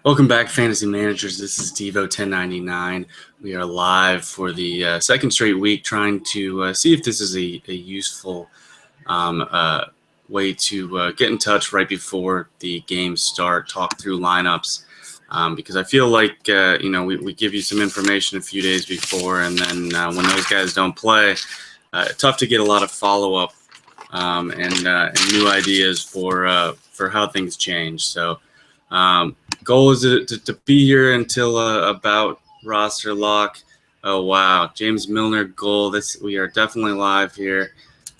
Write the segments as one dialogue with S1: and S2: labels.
S1: Welcome back, Fantasy Managers. This is Devo1099. We are live for the second straight week, trying to see if this is a useful way to get in touch right before the games start, talk through lineups, because I feel like we give you some information a few days before, and then when those guys don't play, tough to get a lot of follow-up and new ideas for how things change. So. Goal is to be here until about roster lock. Oh wow, James Milner goal. We are definitely live here.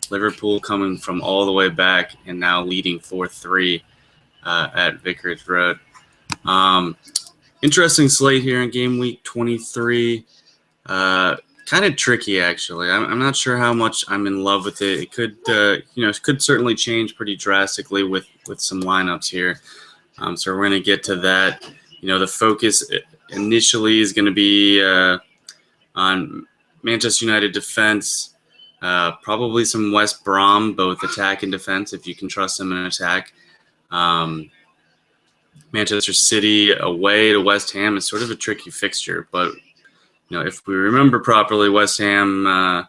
S1: Liverpool coming from all the way back and now leading 4-3 at Vicarage Road. Interesting slate here in game week 23. Kind of tricky actually. I'm not sure how much I'm in love with it. It could it could certainly change pretty drastically with some lineups here. So we're going to get to that. The focus initially is going to be on Manchester United defense, probably some West Brom, both attack and defense, if you can trust them in attack. Manchester City away to West Ham is sort of a tricky fixture, but if we remember properly, West Ham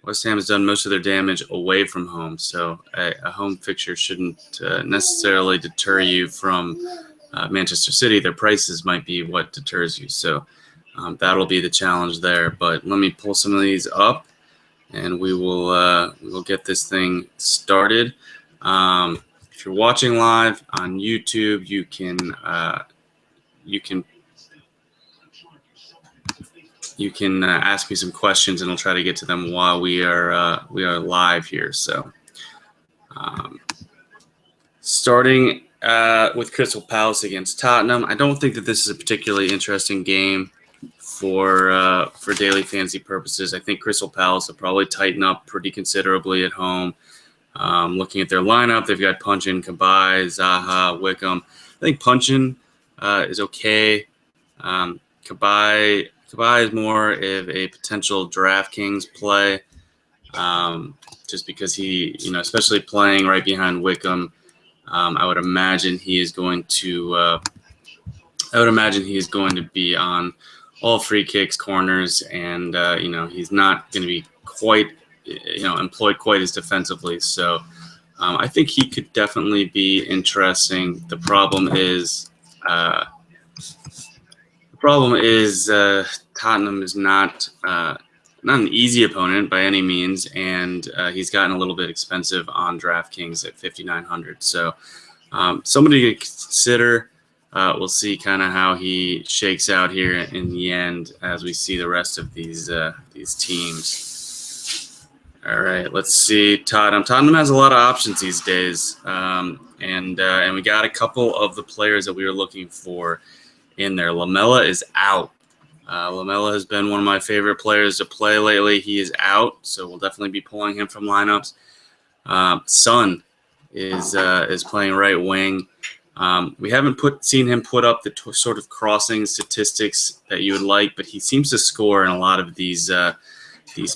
S1: has done most of their damage away from home, so a home fixture shouldn't necessarily deter you from Manchester City. Their prices might be what deters you, so that'll be the challenge there. But let me pull some of these up, and we will get this thing started. If you're watching live on YouTube, you can ask me some questions, and I'll try to get to them while we are live here. So, starting with Crystal Palace against Tottenham, I don't think that this is a particularly interesting game for daily fantasy purposes. I think Crystal Palace will probably tighten up pretty considerably at home. Looking at their lineup, they've got Punchin, Cabaye, Zaha, Wickham. I think Punchin is okay. Cabaye is more of a potential Draftkings play, just because he, especially playing right behind Wickham, I would imagine he is going to be on all free kicks, corners, and he's not going to be quite, employed quite as defensively. So I think he could definitely be interesting. The problem is Tottenham is not an easy opponent by any means, and he's gotten a little bit expensive on DraftKings at $5,900. So somebody to consider. We'll see kind of how he shakes out here in the end as we see the rest of these teams. All right, let's see Tottenham. Tottenham has a lot of options these days, and we got a couple of the players that we were looking for in there. Lamela is out. Lamela has been one of my favorite players to play lately. He is out, so we'll definitely be pulling him from lineups. Son is playing right wing. We haven't seen him put up the sort of crossing statistics that you would like, but he seems to score in a lot of these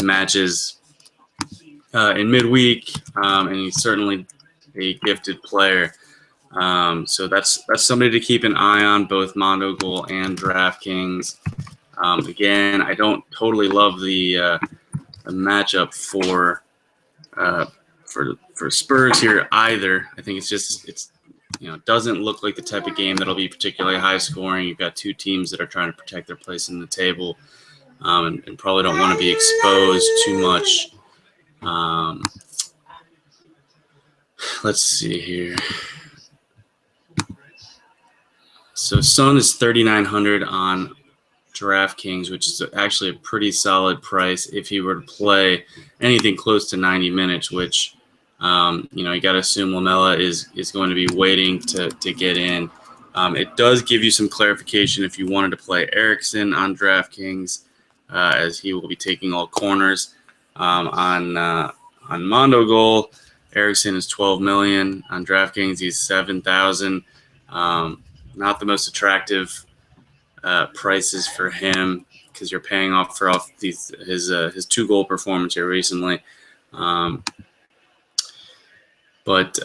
S1: matches in midweek, and he's certainly a gifted player. So that's somebody to keep an eye on, both Mondogoal and DraftKings. Again, I don't totally love the matchup for Spurs here either. I think it's doesn't look like the type of game that'll be particularly high scoring. You've got two teams that are trying to protect their place in the table, and probably don't want to be exposed too much. Let's see here. So Son is $3,900 on DraftKings, which is actually a pretty solid price if he were to play anything close to 90 minutes, which, you got to assume Lamela is going to be waiting to get in. It does give you some clarification if you wanted to play Eriksen on DraftKings, as he will be taking all corners. On Mondogoal, Eriksen is $12 million. On DraftKings, he's $7,000. Not the most attractive prices for him, because you're paying off his 2-goal performance here recently. But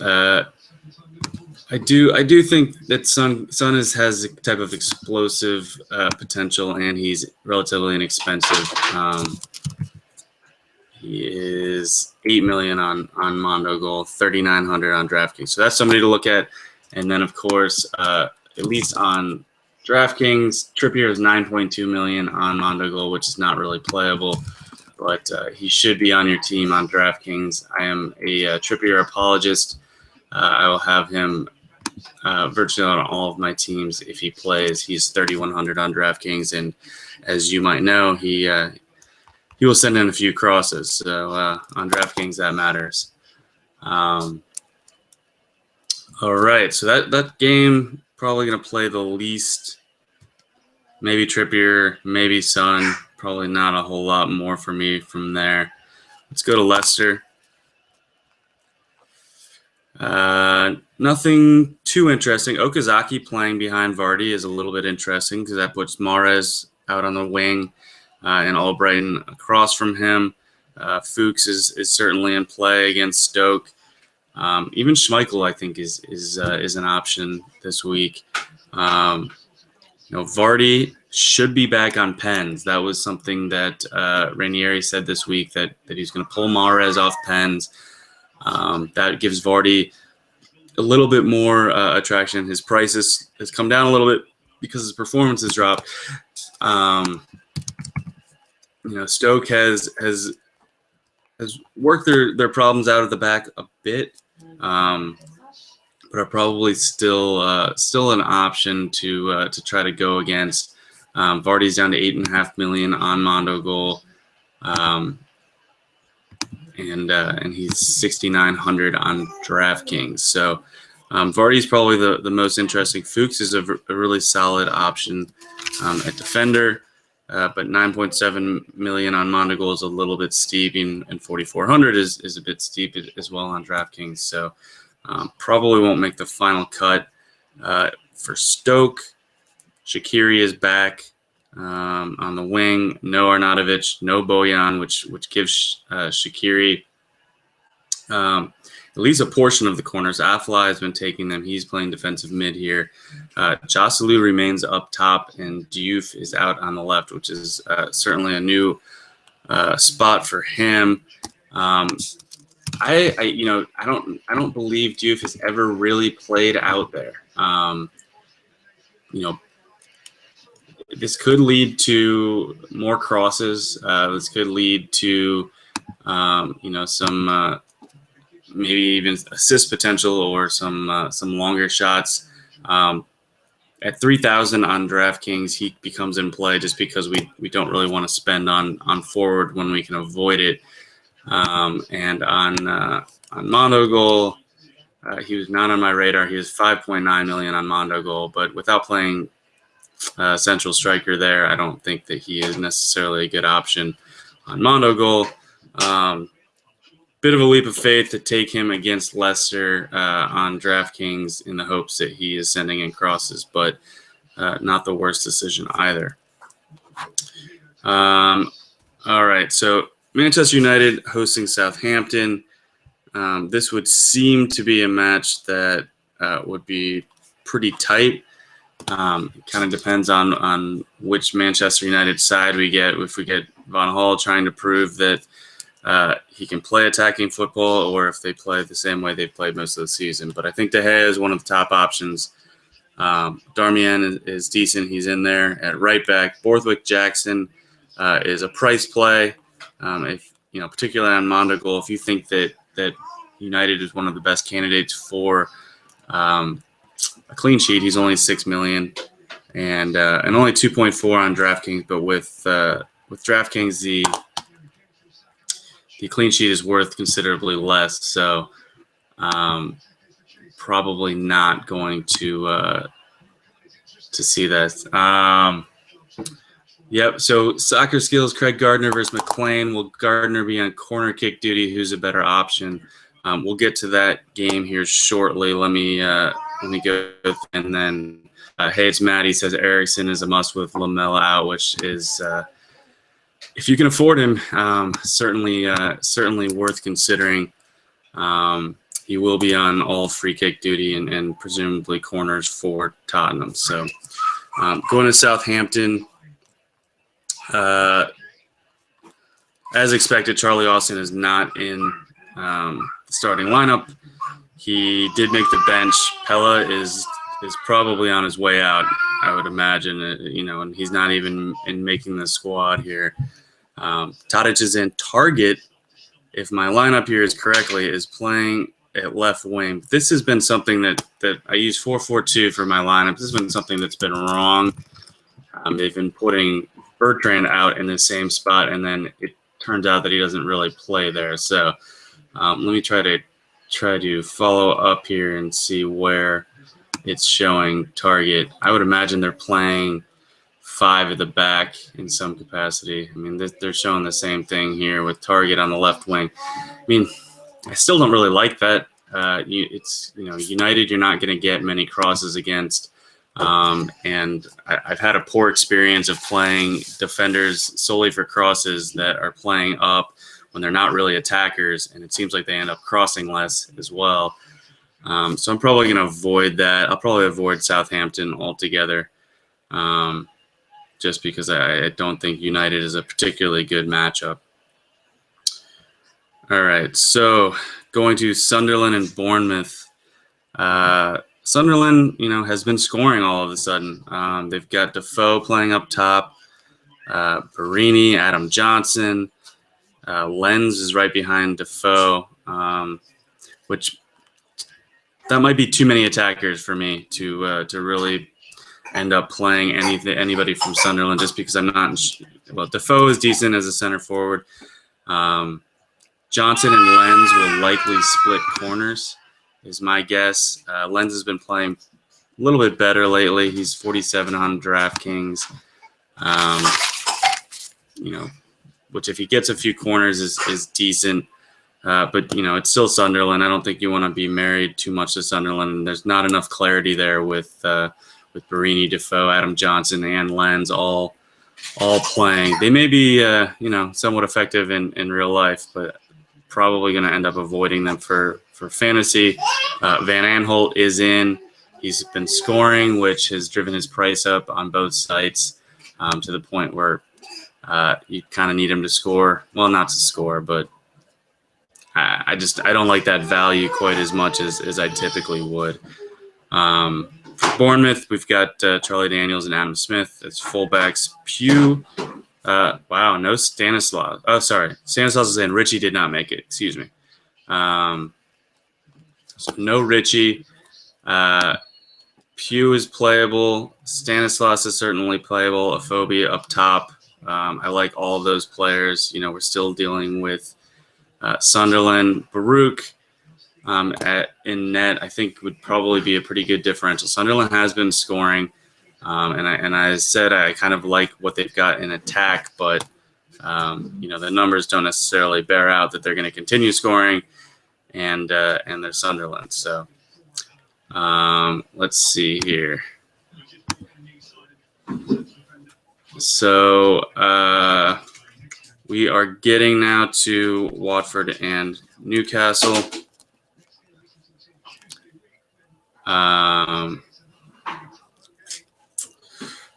S1: I do think that Son has a type of explosive potential, and he's relatively inexpensive. He is 8 million on Mondogoal, 3,900 on DraftKings. So that's somebody to look at. And then of course, at least on DraftKings, Trippier is 9.2 million on Mondogoal, which is not really playable, but he should be on your team on DraftKings. I am a Trippier apologist. I will have him virtually on all of my teams if he plays. He's 3,100 on DraftKings, and as you might know, he will send in a few crosses. So on DraftKings, that matters. All right, so that game probably going to play the least. Maybe Trippier, maybe Son. Probably not a whole lot more for me from there. Let's go to Leicester. Nothing too interesting. Okazaki playing behind Vardy is a little bit interesting because that puts Mahrez out on the wing and Albrighton across from him. Fuchs is certainly in play against Stoke. Even Schmeichel, I think, is an option this week. Vardy should be back on pens. That was something that Ranieri said this week, that he's going to pull Mahrez off pens. That gives Vardy a little bit more attraction. His price has come down a little bit because his performance has dropped. Stoke has worked their problems out of the back a bit, but are probably still an option to try to go against. Vardy's down to 8.5 million on Mondogoal. And he's 6,900 on DraftKings. So Vardy's probably the most interesting. Fuchs is a really solid option at defender, but 9.7 million on Mondogoal is a little bit steep, and 4,400 is a bit steep as well on DraftKings. So probably won't make the final cut. For Stoke, Shaqiri is back. On the wing, no Arnautovic, no Bojan, which gives Shaqiri at least a portion of the corners. Afla has been taking them. He's playing defensive mid here. Joselu remains up top, and Diouf is out on the left, which is certainly a new spot for him. I don't believe Diouf has ever really played out there. This could lead to more crosses. This could lead to, some maybe even assist potential or some longer shots. At 3,000 on DraftKings, he becomes in play just because we don't really want to spend on forward when we can avoid it. And on Mondogoal, he was not on my radar. He was 5.9 million on Mondogoal, but without playing central striker there, I don't think that he is necessarily a good option on Mondogoal. Bit of a leap of faith to take him against Leicester on DraftKings in the hopes that he is sending in crosses, but not the worst decision either. All right, so Manchester United hosting Southampton. This would seem to be a match that would be pretty tight. It kind of depends on which Manchester United side we get. If we get Van Gaal trying to prove that he can play attacking football, or if they play the same way they've played most of the season. But I think De Gea is one of the top options. Darmian is decent. He's in there at right back. Borthwick Jackson is a price play. If particularly on Mondogoal, if you think that United is one of the best candidates for a clean sheet, he's only 6 million and only 2.4 on DraftKings. But with DraftKings, the clean sheet is worth considerably less. So probably not going to see that. Yep. So soccer skills, Craig Gardner versus McLean. Will Gardner be on corner kick duty? Who's a better option? We'll get to that game here shortly. Let me go, and then hey, it's Matt. He says Eriksson is a must with Lamela out, which is if you can afford him, certainly worth considering. he will be on all free kick duty and presumably corners for Tottenham. So going to Southampton. As expected, Charlie Austin is not in the starting lineup. He did make the bench. Pella is probably on his way out, I would imagine. And he's not even in making the squad here. Tadic is in. Target, if my lineup here is correctly, is playing at left wing. This has been something that I use 4-4-2 for my lineup. This has been something that's been wrong. They've been putting Bertrand out in the same spot, and then it turns out that he doesn't really play there. So let me try to follow up here and see where it's showing Target. I would imagine they're playing 5 at the back in some capacity. I mean, they're showing the same thing here with Target on the left wing. I mean, I still don't really like that. United, you're not going to get many crosses against. And I've had a poor experience of playing defenders solely for crosses that are playing up when they're not really attackers, and it seems like they end up crossing less as well. So I'm probably going to avoid that. I'll probably avoid Southampton altogether, just because I don't think United is a particularly good matchup. All right, so going to Sunderland and Bournemouth. Sunderland, has been scoring all of a sudden. They've got Defoe playing up top, Barini, Adam Johnson. Lenz is right behind Defoe, which that might be too many attackers for me to really end up playing anybody from Sunderland, just because I'm not. Well, Defoe is decent as a center forward. Johnson and Lenz will likely split corners, is my guess. Lenz has been playing a little bit better lately. He's 47 on DraftKings. Which if he gets a few corners is decent. But it's still Sunderland. I don't think you want to be married too much to Sunderland. There's not enough clarity there with Barini, Defoe, Adam Johnson, and Lenz all playing. They may be somewhat effective in real life, but probably going to end up avoiding them for fantasy. Van Aanholt is in. He's been scoring, which has driven his price up on both sites to the point where you kind of need him to score. Well, not to score, but I don't like that value quite as much as I typically would. For Bournemouth, we've got Charlie Daniels and Adam Smith as fullbacks. Pugh. Wow, no Stanislaus. Oh, sorry. Stanislaus is in. Richie did not make it. Excuse me. So no Richie. Pugh is playable. Stanislaus is certainly playable. Aphobia up top. I like all of those players. We're still dealing with Sunderland. Baruch in net, I think, would probably be a pretty good differential. Sunderland has been scoring. And I said I kind of like what they've got in attack, but the numbers don't necessarily bear out that they're going to continue scoring, and they're Sunderland. So let's see here. So we are getting now to Watford and Newcastle.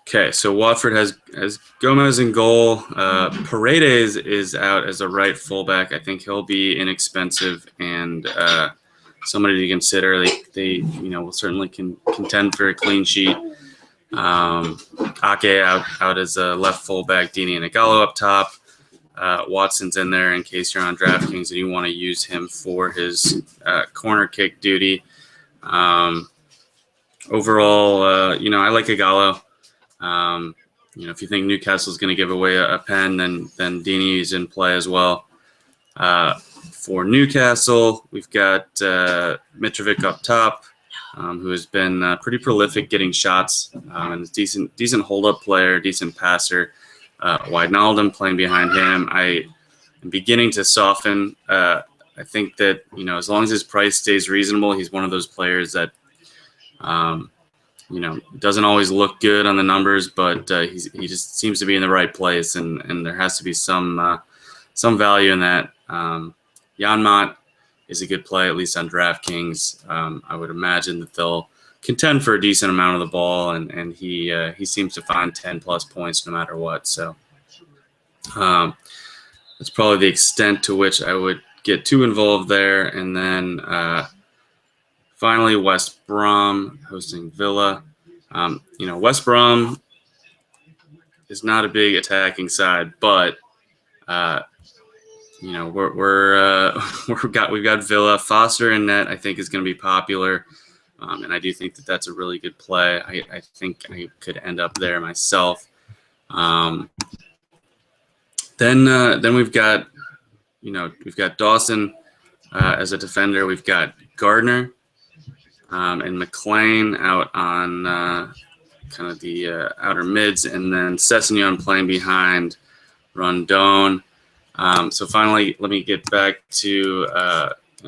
S1: Okay, so Watford has Gomez in goal. Paredes is out as a right fullback. I think he'll be inexpensive and somebody to consider. They will certainly contend for a clean sheet. Ake out as a left fullback. Dini and Igalo up top. Watson's in there in case you're on DraftKings and you want to use him for his corner kick duty. Overall, I like Igalo. If you think Newcastle's going to give away a pen, then Dini is in play as well. For Newcastle, we've got Mitrovic up top, who has been pretty prolific getting shots and is decent hold-up player, decent passer. Wijnaldum playing behind him. I am beginning to soften. I think that as long as his price stays reasonable, he's one of those players that doesn't always look good on the numbers, but he just seems to be in the right place, and there has to be some value in that. Janmaat is a good play, at least on DraftKings. I would imagine that they'll contend for a decent amount of the ball, and he seems to find 10+ points no matter what. So that's probably the extent to which I would get too involved there. And then finally, West Brom hosting Villa. West Brom is not a big attacking side, but we've got Villa. Foster in net, I think, is going to be popular, and I do think that that's a really good play. I think I could end up there myself. Then we've got Dawson as a defender. We've got Gardner and McLean out on kind of the outer mids, and then Sessegnon playing behind Rondon. So finally, let me get back to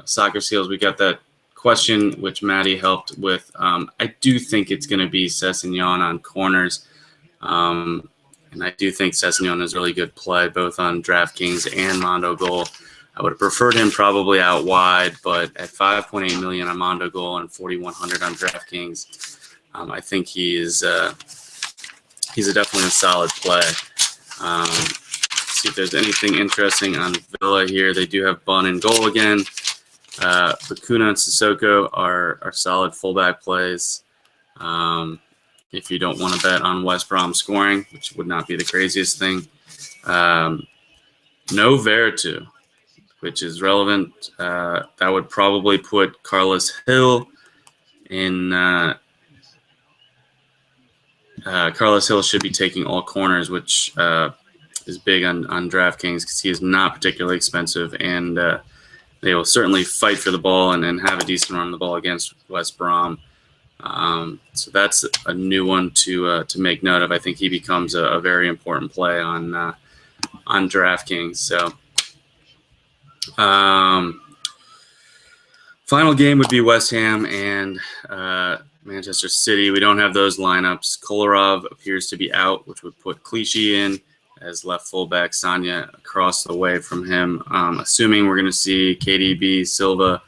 S1: Soccer Seals. We got that question, which Maddie helped with. I do think it's going to be Sessegnon on corners. And I do think Sessegnon is a really good play, both on DraftKings and Mondogoal. I would have preferred him probably out wide, but at 5.8 million on Mondogoal and 4,100 on DraftKings, I think he's definitely a solid play. See if there's anything interesting on Villa here. They do have Bunn in goal again. Bakuna and Sissoko are solid fullback plays. If you don't want to bet on West Brom scoring, which would not be the craziest thing. No Veretout, which is relevant. That would probably put Carlos Hill in. Carlos Hill should be taking all corners, which is big on DraftKings because he is not particularly expensive, and they will certainly fight for the ball and have a decent run on the ball against West Brom. So that's a new one to make note of. I think he becomes a very important play on DraftKings. So final game would be West Ham and Manchester City. We don't have those lineups. Kolarov appears to be out, which would put Clichy in as left fullback, Sanya across the way from him. Assuming we're going to see KDB, Silva,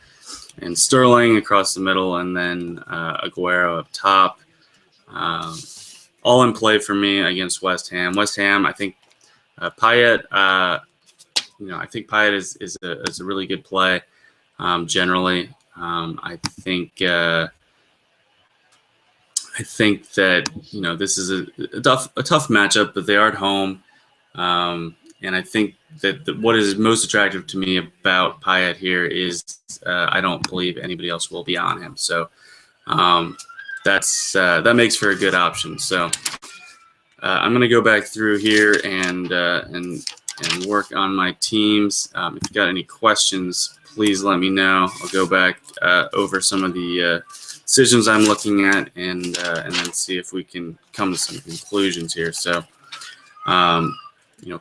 S1: and Sterling across the middle, and then Aguero up top. All in play for me against West Ham. West Ham, I think Payet. I think Payet is a really good play. Generally, I think that this is a tough matchup, but they are at home. And I think that what is most attractive to me about Payet here is I don't believe anybody else will be on him. So that makes for a good option. So I'm going to go back through here and work on my teams. If you got any questions, please let me know. I'll go back over some of the decisions I'm looking at and then see if we can come to some conclusions here. So.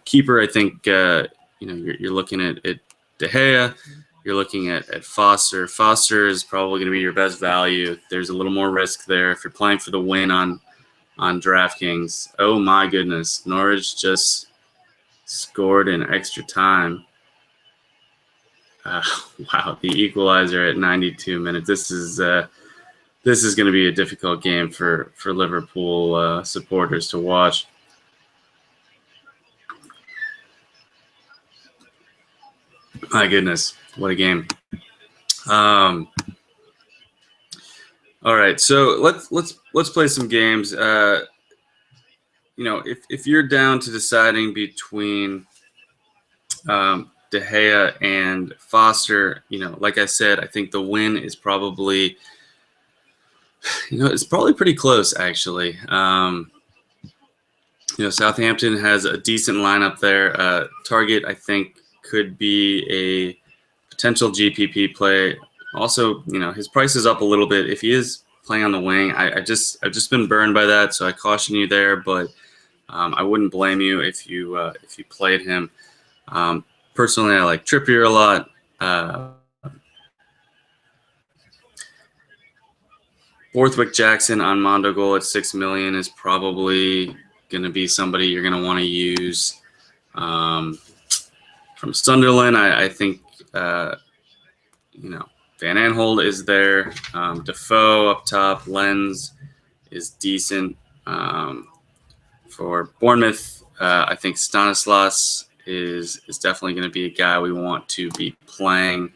S1: Keeper, I think, you're looking at De Gea. You're looking at Foster. Foster is probably going to be your best value. There's a little more risk there if you're playing for the win on DraftKings. Oh, my goodness. Norwich just scored in extra time. Wow, the equalizer at 92 minutes. This is going to be a difficult game for Liverpool supporters to watch. My goodness, what a game! All right, so let's play some games. If you're down to deciding between De Gea and Foster, like I said, I think the win is probably, it's probably pretty close actually. Southampton has a decent lineup there. Target, I think, could be a potential GPP play. Also, his price is up a little bit. If he is playing on the wing, I've just been burned by that, so I caution you there. But I wouldn't blame you if you played him. Personally, I like Trippier a lot. Borthwick Jackson on Mondogoal at 6 million is probably going to be somebody you're going to want to use. From Sunderland, I think Van Aanholt is there. Defoe up top. Lens is decent. For Bournemouth, I think Stanislas is definitely going to be a guy we want to be playing.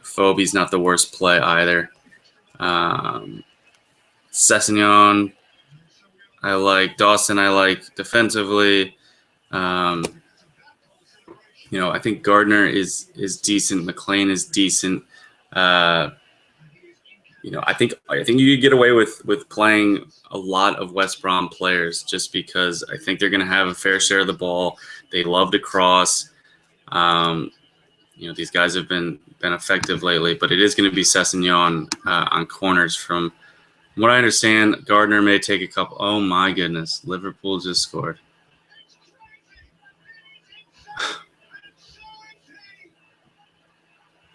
S1: Phobie's not the worst play either. Sessegnon, I like. Dawson, I like defensively. I think Gardner is decent. McLean is decent. I think you could get away with playing a lot of West Brom players just because I think they're going to have a fair share of the ball. They love to cross. These guys have been effective lately, but it is going to be Sessegnon on corners. From what I understand, Gardner may take a couple. Oh my goodness, Liverpool just scored.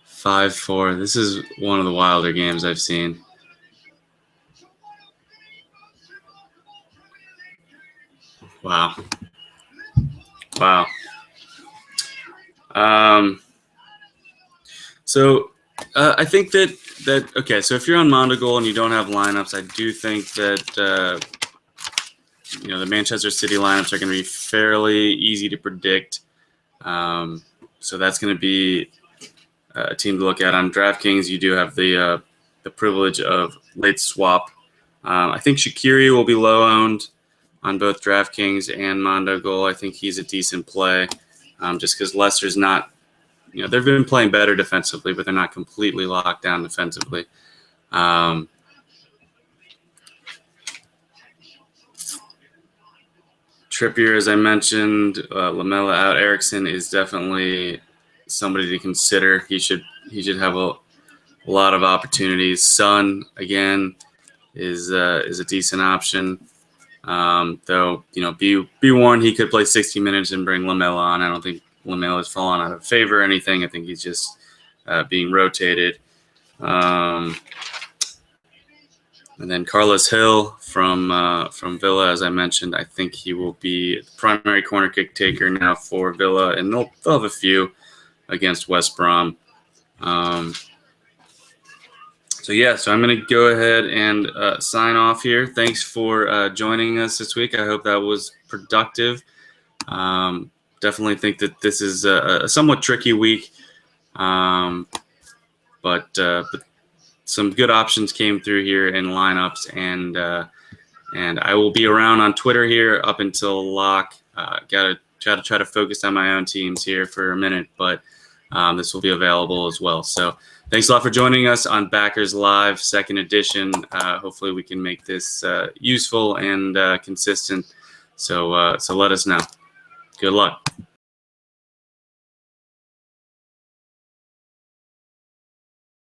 S1: (5-4). This is one of the wilder games I've seen. Wow. So I think that okay. So if you're on Mondogoal and you don't have lineups, I do think that the Manchester City lineups are going to be fairly easy to predict. So that's going to be a team to look at. On Draftkings, you do have the privilege of late swap. I think Shaqiri will be low owned on both Draftkings and Mondogoal. I think he's a decent play, just because Leicester's not. They've been playing better defensively, but they're not completely locked down defensively. Trippier, as I mentioned, Lamela out. Eriksson is definitely somebody to consider. He should have a lot of opportunities. Son again is a decent option. Though be warned, he could play 60 minutes and bring Lamela on. I don't think Lamela has fallen out of favor or anything. I think he's just being rotated. And then Carlos Hill from Villa, as I mentioned, I think he will be the primary corner kick taker now for Villa, and they'll have a few against West Brom. So I'm going to go ahead and sign off here. Thanks for joining us this week. I hope that was productive. Definitely think that this is a somewhat tricky week, but some good options came through here in lineups, and I will be around on Twitter here up until lock. Got to try to focus on my own teams here for a minute, but this will be available as well. So thanks a lot for joining us on Backers Live, second edition. Hopefully we can make this useful and consistent. So let us know. Good luck.